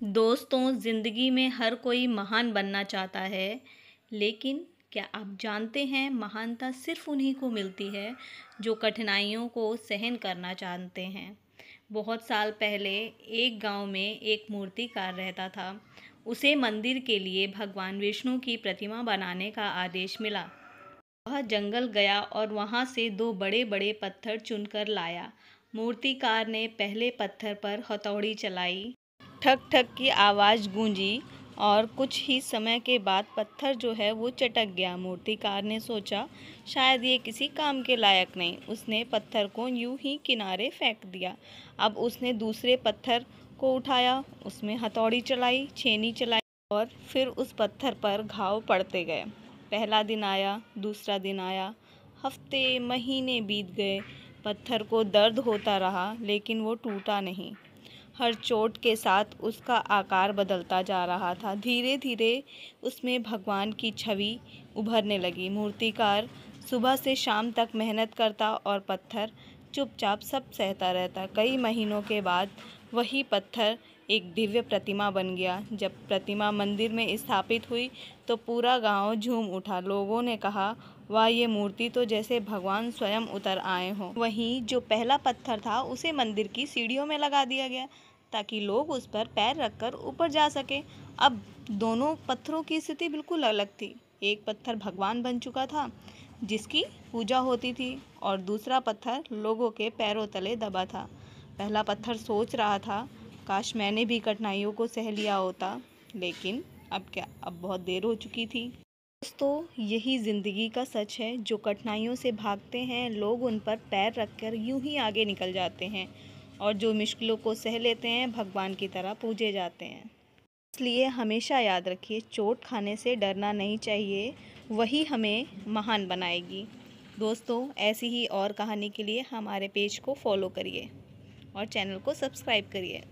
दोस्तों, ज़िंदगी में हर कोई महान बनना चाहता है, लेकिन क्या आप जानते हैं महानता सिर्फ़ उन्हीं को मिलती है जो कठिनाइयों को सहन करना जानते हैं। बहुत साल पहले एक गांव में एक मूर्तिकार रहता था। उसे मंदिर के लिए भगवान विष्णु की प्रतिमा बनाने का आदेश मिला। वह जंगल गया और वहां से दो बड़े-बड़े पत्थर चुनकर लाया। मूर्तिकार ने पहले पत्थर पर हथौड़ी चलाई। ठक ठक की आवाज़ गूंजी और कुछ ही समय के बाद पत्थर जो है वो चटक गया। मूर्तिकार ने सोचा, शायद ये किसी काम के लायक नहीं। उसने पत्थर को यूं ही किनारे फेंक दिया। अब उसने दूसरे पत्थर को उठाया, उसमें हथौड़ी चलाई, छेनी चलाई और फिर उस पत्थर पर घाव पड़ते गए। पहला दिन आया, दूसरा दिन आया, हफ्ते महीने बीत गए। पत्थर को दर्द होता रहा, लेकिन वो टूटा नहीं। हर चोट के साथ उसका आकार बदलता जा रहा था। धीरे धीरे उसमें भगवान की छवि उभरने लगी। मूर्तिकार सुबह से शाम तक मेहनत करता और पत्थर चुपचाप सब सहता रहता। कई महीनों के बाद वही पत्थर एक दिव्य प्रतिमा बन गया। जब प्रतिमा मंदिर में स्थापित हुई तो पूरा गांव झूम उठा। लोगों ने कहा, वाह, ये मूर्ति तो जैसे भगवान स्वयं उतर आए हों। वहीं जो पहला पत्थर था उसे मंदिर की सीढ़ियों में लगा दिया गया ताकि लोग उस पर पैर रखकर ऊपर जा सके। अब दोनों पत्थरों की स्थिति बिल्कुल अलग थी। एक पत्थर भगवान बन चुका था जिसकी पूजा होती थी और दूसरा पत्थर लोगों के पैरों तले दबा था। पहला पत्थर सोच रहा था, काश मैंने भी कठिनाइयों को सह लिया होता, लेकिन अब क्या, अब बहुत देर हो चुकी थी। दोस्तों, यही ज़िंदगी का सच है। जो कठिनाइयों से भागते हैं, लोग उन पर पैर रखकर यूं ही आगे निकल जाते हैं और जो मुश्किलों को सह लेते हैं, भगवान की तरह पूजे जाते हैं। इसलिए हमेशा याद रखिए, चोट खाने से डरना नहीं चाहिए, वही हमें महान बनाएगी। दोस्तों, ऐसी ही और कहानी के लिए हमारे पेज को फॉलो करिए और चैनल को सब्सक्राइब करिए।